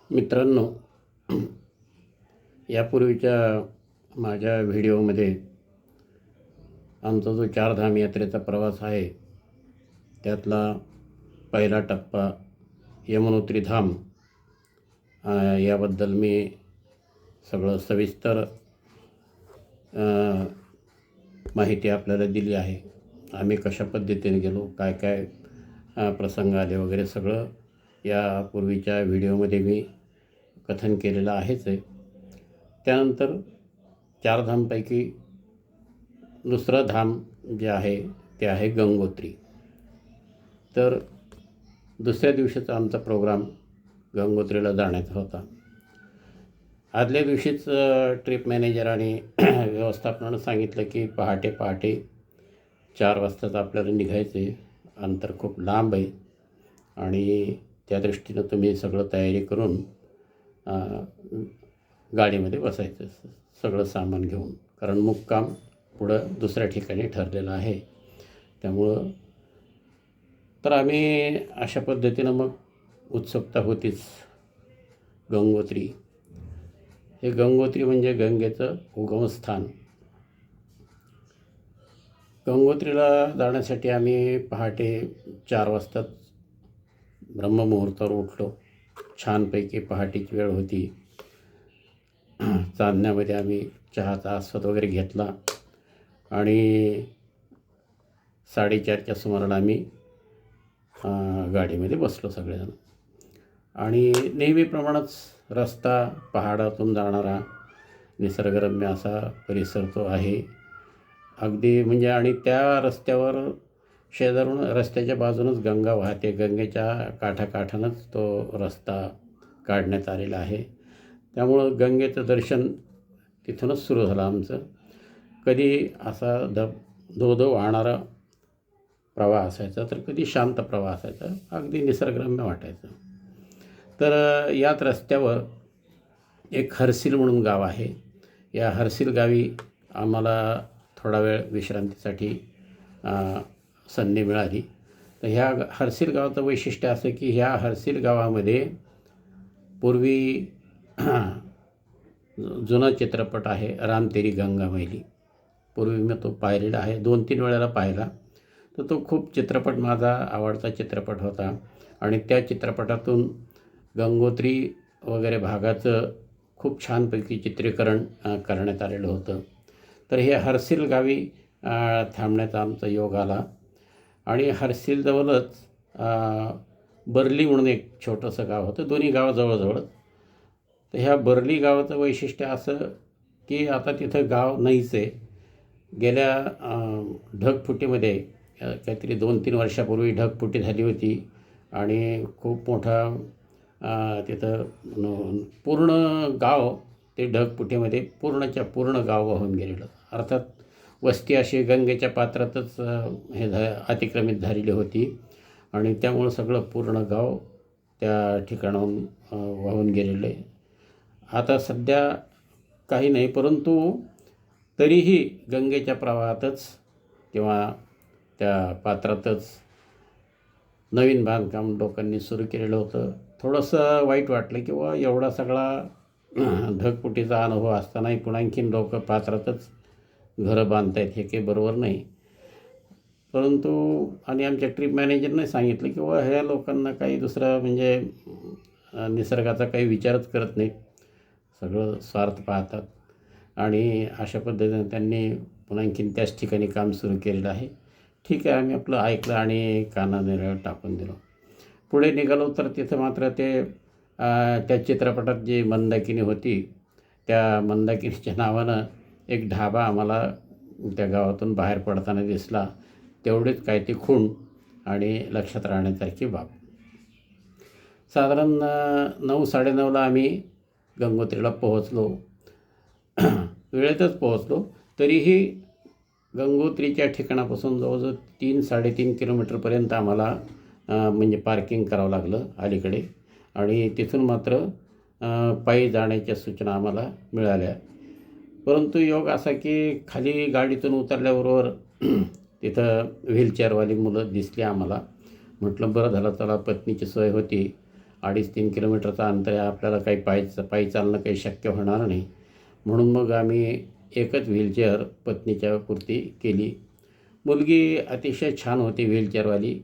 मित्रांनो, यापूर्वीच्या माझ्या व्हिडिओमध्ये आमचा जो चारधाम यात्रेचा प्रवास आहे त्यातला पहिला टप्पा यमुनोत्री धाम याबद्दल मी सगळं सविस्तर माहिती आपल्याला दिली आहे. आम्ही कशा पद्धतीने गेलो, काय काय प्रसंग आले वगैरे सगळं यापूर्वीच्या व्हिडिओमध्ये मी कथन केलेलं आहेच आहे. त्यानंतर चारधामपैकी दुसरं धाम जे आहे ते आहे गंगोत्री. तर दुसऱ्या दिवशीचा आमचा प्रोग्राम गंगोत्रीला जाण्याचा होता. आदल्या दिवशीच ट्रिप मॅनेजर आणि व्यवस्थापनानं सांगितलं की पहाटे 4 वाजताच आपल्याला निघायचं आहे. अंतर खूप लांब आहे आणि त्या दृष्टीनं तुम्ही सगळं तयारी करून गाडीमध्ये बसायचं सगळं सामान घेऊन, कारण मुक्काम पुढं दुसऱ्या ठिकाणी ठरलेलं आहे. त्यामुळं तर आम्ही अशा पद्धतीनं मग उत्सुकता होतीच. गंगोत्री हे गंगोत्री म्हणजे गंगेचं उगमस्थान. गंगोत्रीला जाण्यासाठी आम्ही पहाटे 4 वाजताच ब्रह्ममुहूर्तावर उठलो. छानपैकी पहाटेची वेळ होती. चांदण्यामध्ये आम्ही चहाचा आस्वाद वगैरे घेतला आणि 4:30च्या सुमाराला आम्ही गाडीमध्ये बसलो सगळेजण. आणि नेहमीप्रमाणेच रस्ता पहाडातून जाणारा निसर्गरम्य असा परिसर तो आहे अगदी. म्हणजे आणि त्या रस्त्यावर शेजारून रस्त्याच्या बाजूनच गंगा वाहते. गंगेच्या काठाकाठानंच तो रस्ता काढण्यात आलेला आहे. त्यामुळं गंगेचं दर्शन तिथूनच सुरू झालं आमचं. कधी असा धो वाहणारा प्रवाह असायचा, तर कधी शांत प्रवाह असायचा, अगदी निसर्गरम्य वाटायचं. तर याच रस्त्यावर एक हर्सिल म्हणून गाव आहे. या हर्सिल गावी आम्हाला थोडा वेळ विश्रांतीसाठी संधी मिळाली. तर ह्या हर्सिल गावाचं वैशिष्ट्य असं की ह्या हर्सिल गावामध्ये पूर्वी जुना चित्रपट आहे राम तेरी गंगा मैली. पूर्वी मी तो पाहिलेला आहे, 2-3 वेळेला पाहिला. तर तो खूप चित्रपट माझा आवडता चित्रपट होता आणि त्या चित्रपटातून गंगोत्री वगैरे भागाचं खूप छानपैकी चित्रीकरण करण्यात आलेलं होतं. तर हे हर्सिल गावी थांबण्याचा आमचा योग आला आणि हर्सिलजवळच बर्ली म्हणून एक छोटंसं गाव होतं. दोन्ही गावं जवळजवळच. तर ह्या बर्ली गावाचं वैशिष्ट्य असं की आता तिथं गाव नाहीच आहे. गेल्या ढगफुटीमध्ये काहीतरी 2-3 वर्षापूर्वी ढगफुटी झाली होती आणि खूप मोठा तिथं पूर्ण गाव ते ढगफुटीमध्ये पूर्णच्या पूर्ण गाव वाहून गेलेलं. अर्थात वस्ती अशी गंगेच्या पात्रातच अतिक्रमित झालेली होती आणि त्यामुळं सगळं पूर्ण गाव त्या ठिकाणाहून वाहून गेलेलं आहे. आता सध्या काही नाही, परंतु तरीही गंगेच्या प्रवाहातच किंवा त्या पात्रातच नवीन बांधकाम लोकांनी सुरू केलेलं होतं. थोडंसं वाईट वाटलं की एवढा सगळा ढगफुटीचा अनुभव असतानाही पुन्हा आणखीन लोक पात्रातच घरं बांधत आहेत, हे काही बरोबर नाही. परंतु आणि आमच्या ट्रिप मॅनेजरने सांगितलं की ह्या लोकांना काही दुसरं म्हणजे निसर्गाचा काही विचारच करत नाहीत, सगळं स्वार्थ पाहतात आणि अशा पद्धतीने त्यांनी पुन्हा आणखीन त्याच ठिकाणी काम सुरू केलेलं आहे. ठीक आहे, आम्ही आपलं ऐकलं आणि कानाने टाकून दिलो. पुढे निघालो तर तिथं मात्र ते त्या चित्रपटात जी मंदाकिनी होती त्या मंदाकिनीच्या नावानं एक ढाबा आम्हाला त्या गावातून बाहेर पडताना दिसला. तेवढीच काय ती खूण आणि लक्षात राहण्यासारखी बाब. साधारण 9-9:30ला आम्ही गंगोत्रीला पोहोचलो. वेळेतच पोहोचलो. तरीही गंगोत्रीच्या ठिकाणापासून जवळजवळ 3-3.5 किलोमीटरपर्यंत आम्हाला म्हणजे पार्किंग करावं लागलं अलीकडे आणि तिथून मात्र पायी जाण्याच्या सूचना आम्हाला मिळाल्या. परंतु योग असा की खाली गाडीतून उतरल्याबरोबर तिथं व्हीलचेअरवाली मुलं दिसली आम्हाला. म्हटलं बरं झालं, चला पत्नीची सोय होती 2.5-3 किलोमीटरचं अंतर आहे, आपल्याला काही पायी चालणं काही शक्य होणार नाही. म्हणून मग आम्ही एकच व्हीलचेअर पत्नीच्या पुरती केली. मुलगी अतिशय छान होती व्हीलचेअरवाली.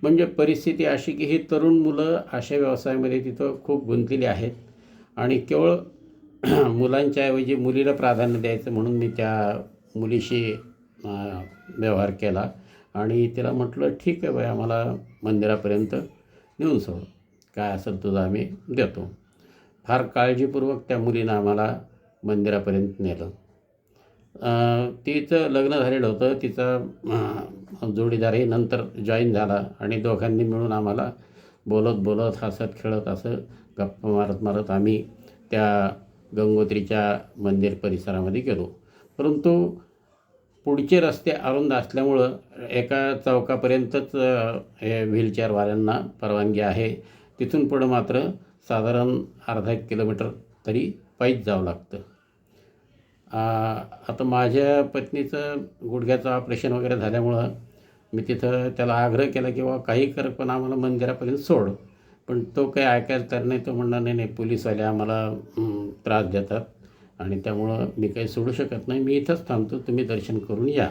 म्हणजे परिस्थिती अशी की ही तरुण मुलं अशा व्यवसायामध्ये तिथं खूप गुंतलेली आहेत आणि केवळ मुलांच्या ऐवजी मुलीला प्राधान्य द्यायचं म्हणून मी त्या मुलीशी व्यवहार केला आणि तिला म्हटलं, ठीक आहे बाई, आम्हाला मंदिरापर्यंत नेऊन सोड, काय असेल तुझं आम्ही देतो. फार काळजीपूर्वक त्या मुलीनं आम्हाला मंदिरापर्यंत नेलं. तिचं लग्न झालेलं होतं. तिचा जोडीदारही नंतर जॉईन झाला आणि दोघांनी मिळून आम्हाला बोलत बोलत, हसत खेळत, असं गप्पा मारत मारत आम्ही त्या गंगोत्रीच्या मंदिर परिसरामध्ये गेलो. परंतु पुढचे रस्ते अरुंद असल्यामुळं एका चौकापर्यंतच हे व्हीलचेअरवाल्यांना परवानगी आहे. तिथून पुढं मात्र साधारण अर्धा 1 किलोमीटर तरी पायीच जावं लागतं. आता माझ्या पत्नीचं गुडघ्याचं ऑपरेशन वगैरे झाल्यामुळं मी तिथं त्याला आग्रह केला की बाबा काही कर, पण आम्हाला मंदिरापर्यंत सोड. पण तो काही ऐकायला तर नाही. तो म्हणणार, नाही नाही, पोलीसवाले आम्हाला त्रास देतात आणि त्यामुळं मी काही सोडू शकत नाही, मी इथंच थांबतो, तुम्ही दर्शन करून या.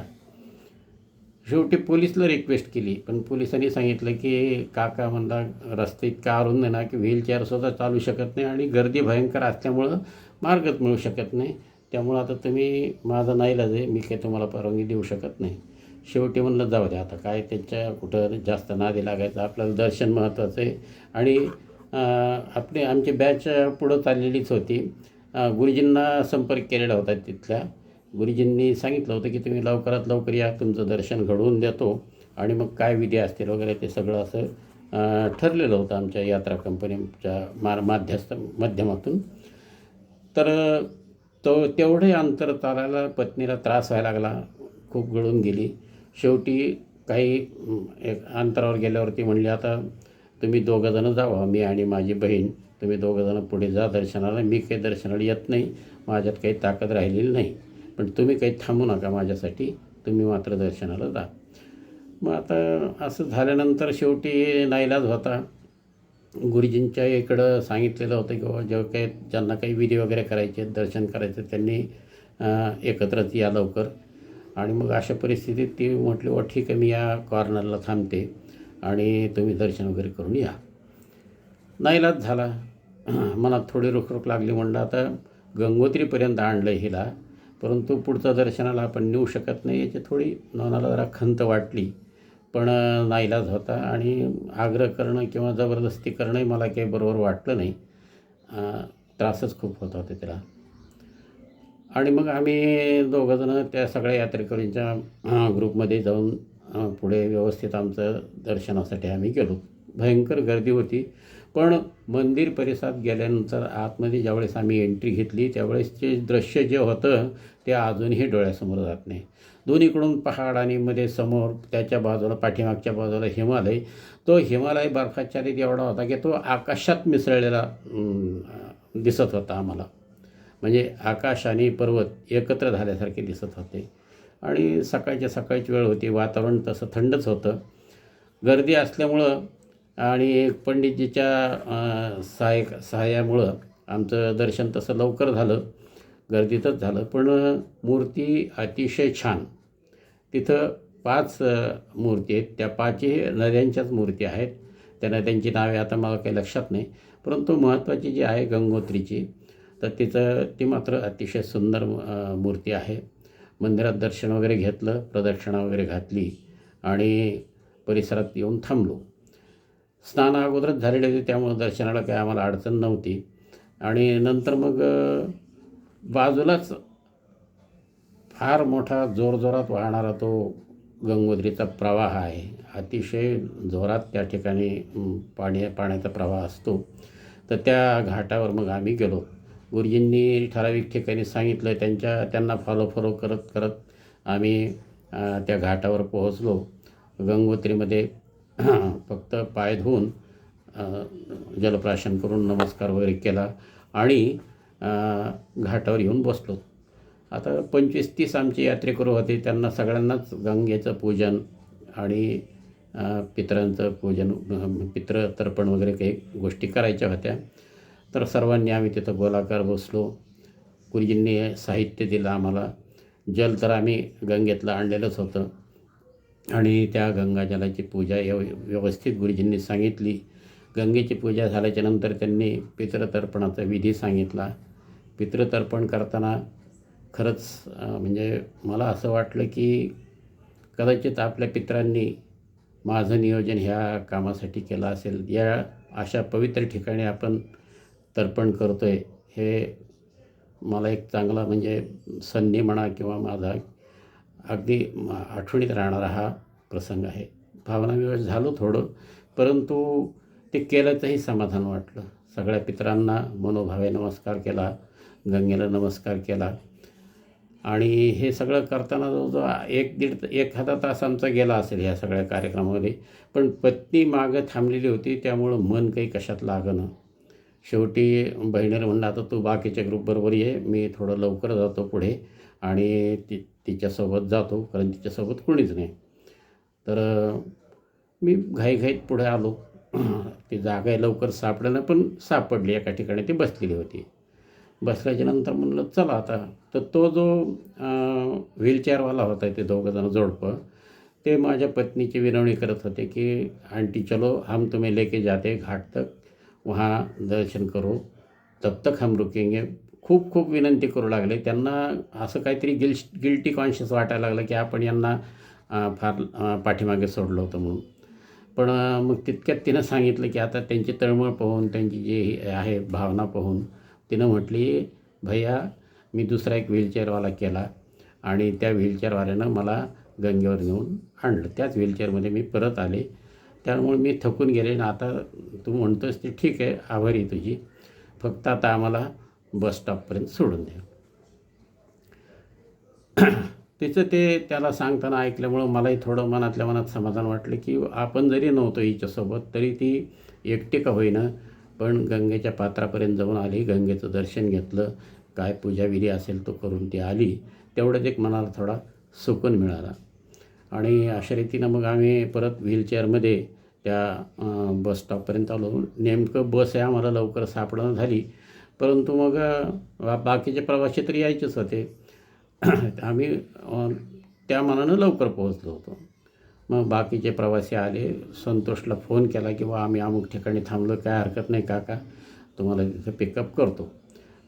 शेवटी पोलिसला रिक्वेस्ट केली, पण पोलिसांनी सांगितलं की काका म्हणला, रस्ते इतका अरुंद आहे ना की व्हीलचेअरसुद्धा चालू शकत नाही आणि गर्दी भयंकर असल्यामुळं मार्गच मिळू शकत नाही. त्यामुळं आता तुम्ही, माझा नाईलाज आहे, मी काही तुम्हाला परवानगी देऊ शकत नाही. शेवटी म्हणलं जाऊ द्या, आता काय त्यांच्या कुठं जास्त नादी लागायचं, आपल्याला दर्शन महत्त्वाचं आहे. आणि आमची बॅच पुढं चाललेलीच होती. गुरुजींना संपर्क केलेला होता तिथल्या. गुरुजींनी सांगितलं होतं की तुम्ही लवकरात लवकर या, तुमचं दर्शन घडवून देतो आणि मग काय विधी असतील वगैरे ते सगळं असं ठरलेलं होतं आमच्या यात्रा कंपनीच्या माध्यमातून. तर तेवढे अंतर चालायला पत्नीला त्रास व्हायला लागला, खूप गळून गेली. शेवटी काही एक अंतरावर गेल्यावरती म्हणली, आता तुम्ही दोघंजणं जावा, मी आणि माझी बहीण, तुम्ही दोघंजणं पुढे जा दर्शनाला, मी काही दर्शनाला येत नाही, माझ्यात काही ताकद राहिलेली नाही, पण तुम्ही काही थांबू नका माझ्यासाठी, तुम्ही मात्र दर्शनाला जा. मग आता असं झाल्यानंतर शेवटी नाईलाज होता. गुरुजींच्या इकडं सांगितलेलं होतं की बाबा ज्यांना काही विधी वगैरे करायचे, दर्शन करायचं, त्यांनी एकत्रच या लवकर. आणि मग अशा परिस्थितीत ती म्हटली, व ठीक आहे, मी या कॉर्नरला थांबते आणि तुम्ही दर्शन वगैरे करून या. नाईलाज झाला. मनात थोडी रुखरुख लागली. म्हणलं आता गंगोत्रीपर्यंत आणलं हिला, परंतु पुढचं दर्शनाला आपण नेऊ शकत नाही, याची थोडी मनाला जरा खंत वाटली. पण नाईलाज होता आणि आग्रह करणं किंवा जबरदस्ती करणंही मला काही बरोबर वाटलं नाही. त्रासच खूप होत होता त्याला. आणि मग आम्ही दोघंजणं त्या सगळ्या यात्रेकरूंच्या ग्रुपमध्ये जाऊन पुढे व्यवस्थित आमचं दर्शनासाठी आम्ही गेलो. भयंकर गर्दी होती, पण मंदिर परिसरात गेल्यानंतर आतमध्ये ज्यावेळेस आम्ही एंट्री घेतली त्यावेळेसचे दृश्य जे होतं ते अजूनही डोळ्यासमोर जात नाही. दोन्हीकडून पहाड आणि मध्ये समोर त्याच्या बाजूला, पाठीमागच्या बाजूला हिमालय. तो हिमालय बर्फाच्छादित एवढा होता की तो आकाशात मिसळलेला दिसत होता आम्हाला. म्हणजे आकाश आणि पर्वत एकत्र झाल्यासारखे दिसत होते. आणि सकाळची वेळ होती, वातावरण तसं थंडच होतं. गर्दी असल्यामुळं आणि पंडितजीच्या सहाय्यामुळं आमचं दर्शन तसं लवकर झालं, गर्दीतच झालं. पण मूर्ती अतिशय छान. तिथं 5 मूर्ती आहेत. त्या 5ही नद्यांच्याच मूर्ती आहेत. त्या नद्यांची नावे आता मला काही लक्षात नाही, परंतु महत्त्वाची जी आहे गंगोत्रीची, तर ती मात्र अतिशय सुंदर मूर्ती आहे. मंदिरात दर्शन वगैरे घेतलं, प्रदक्षिणा वगैरे घातली आणि परिसरात येऊन थांबलो. स्नान अगोदरच झालेले होते, त्यामुळं दर्शनाला काही आम्हाला अडचण नव्हती. आणि नंतर मग बाजूलाच फार मोठा जोरजोरात वाहणारा तो गंगोत्रीचा प्रवाह आहे. अतिशय जोरात त्या ठिकाणी पाण्याचा प्रवाह असतो. तर त्या घाटावर मग आम्ही गेलो. गुरुजींनी ठराविक ठिकाणी सांगितलं, त्यांना फॉलो करत करत आम्ही त्या घाटावर पोहोचलो. गंगोत्रीमध्ये फक्त पाय धुवून जलप्राशन करून नमस्कार वगैरे केला आणि घाटावर येऊन बसलो. आता 25-30 आमचे यात्रेकरू होते, त्यांना सगळ्यांनाच गंगेचं पूजन आणि पितरांचं पूजन पितृतर्पण वगैरे काही गोष्टी करायच्या होत्या. तर सर्वांनी आम्ही तिथं गोलाकार बसलो. गुरुजींनी साहित्य दिलं आम्हाला. जल तर आम्ही गंगेतलं आणलेलंच होतं आणि त्या गंगाजलाची पूजा व्यवस्थित गुरुजींनी सांगितली. गंगेची पूजा झाल्याच्यानंतर त्यांनी पितृतर्पणाचा विधी सांगितला. पितृतर्पण करताना खरंच म्हणजे मला असं वाटलं की कदाचित आपल्या पितरांनी माझं नियोजन ह्या कामासाठी केलं असेल. या अशा पवित्र ठिकाणी आपण तर्पण करतो आहे, हे मला एक चांगला म्हणजे संधी म्हणा किंवा माझा अगदी आठवणीत राहणारा हा प्रसंग आहे. भावनाविवश झालो थोडं, परंतु ते केल्याचंही समाधान वाटलं. सगळ्या पितरांना मनोभावे नमस्कार केला, गंगेला नमस्कार केला आणि हे सगळं करताना जवळजवळ एखादा तास आमचा गेला असेल ह्या सगळ्या कार्यक्रमामध्ये. पण पत्नी मागं थांबलेली होती, त्यामुळं मन काही कशात लागेना. शेवटी बहिणीला म्हणलं, आता तू बाकीच्या ग्रुपबरोबर ये, मी थोडं लवकर जातो पुढे आणि तिच्यासोबत जातो, कारण तिच्यासोबत कोणीच नाही. तर मी घाईघाईत पुढे आलो. ती जागा लवकर सापडेना, पण सापडली. एका ठिकाणी ती बसलेली होती. बसल्याच्यानंतर म्हणलं चला आता. तर तो जो व्हीलचेअरवाला होता, ते दोघंजण जोडपं, ते माझ्या पत्नीची विनवणी करत होते की आंटी चलो, हम तुम्हें लेके जाते घाट तक, वहाँ दर्शन करो, तब तक हम रुकेंगे. खूप खूप विनंती करू लागले. त्यांना असं काहीतरी गिल्टी कॉन्शियस वाटायला लागलं की आपण यांना फार पाठीमागे सोडलं होतं म्हणून. पण मग तितक्यात तिनं सांगितलं की आता त्यांची तळमळ पाहून, त्यांची जी आहे भावना पाहून तिनं म्हटली, भैया मी दुसरा एक व्हीलचेअरवाला केला आणि त्या व्हीलचेअरवाल्यानं मला गंगेवर नेऊन आणलं. त्याच व्हीलचेअरमध्ये मी परत आले. त्यामुळे मी थकून गेले आणि आता तू म्हणतोस ते ठीक आहे, आभारी तुझी. फक्त आता आम्हाला बस स्टॉपपर्यंत सोडून दे. तिचं ते त्याला सांगताना ऐकल्यामुळं मलाही थोडं मनातल्या मनात समाधान वाटलं की आपण जरी नव्हतो हिच्यासोबत तरी ती एकटी का होईना पण गंगेच्या पात्रापर्यंत जाऊन आली. गंगेचं दर्शन घेतलं, काय पूजाविधी असेल तो करून ती आली. तेवढंच एक मनाला थोडा सुकून मिळाला. आणि अशा रीतीनं मग आम्ही परत व्हीलचेअरमध्ये त्या बस स्टॉपपर्यंत आलो. नेमकं बस आहे आम्हाला लवकर सापडणं झाली, परंतु मग बाकीचे प्रवासी तर यायचेच होते. आम्ही त्या मानानं लवकर पोहोचलो होतो. मग बाकीचे प्रवासी आले. संतोषला फोन केला की बा आम्ही अमुक ठिकाणी थांबलो, काय हरकत नाही काका, तुम्हाला तिथं पिकअप करतो.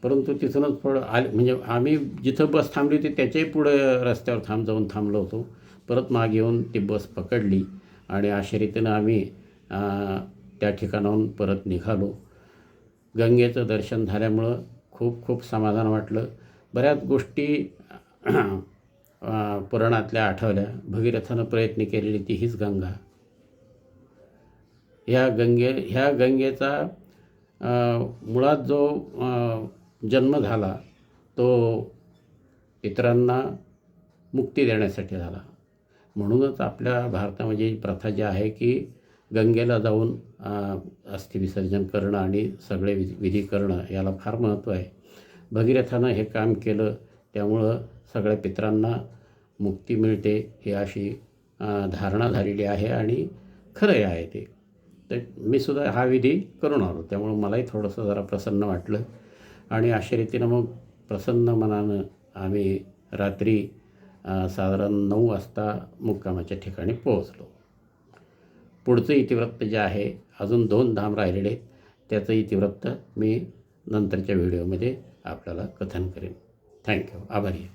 परंतु तिथूनच पुढं म्हणजे आम्ही जिथं बस थांबली होती त्याच्याही पुढं रस्त्यावर जाऊन थांबलो होतो. परत मागे येऊन ती बस पकडली आणि अशा रीतीनं आम्ही त्या ठिकाणाहून परत निघालो. गंगेचं दर्शन झाल्यामुळं खूप खूप समाधान वाटलं. बऱ्याच गोष्टी पुराणातल्या आठवल्या. भगीरथानं प्रयत्न केलेली ती हीच गंगा. ह्या गंगेचा मुळात जो जन्म झाला तो पितरांना मुक्ती देण्यासाठी झाला. म्हणूनच आपल्या भारतामध्ये प्रथा जी आहे की गंगेला जाऊन अस्थिविसर्जन करणं आणि सगळे विधी करणं याला फार महत्त्व आहे. भगीरथानं हे काम केलं, त्यामुळं सगळ्या पितरांना मुक्ती मिळते ही अशी धारणा झालेली आहे आणि खरंही आहे ते. तर मी सुद्धा हा विधी करून आलो, त्यामुळं मलाही थोडंसं जरा प्रसन्न वाटलं आणि अशा रीतीनं मग प्रसन्न मनानं आम्ही रात्री साधारण 9 वाजता मुक्कामाच्या ठिकाणी पोहोचलो. पुढचं इतिवृत्त जे आहे, अजून 2 धाम राहिलेले आहेत, त्याचं इतिवृत्त मी नंतरच्या व्हिडिओमध्ये आपल्याला कथन करेन. थँक्यू. आभारी आहे.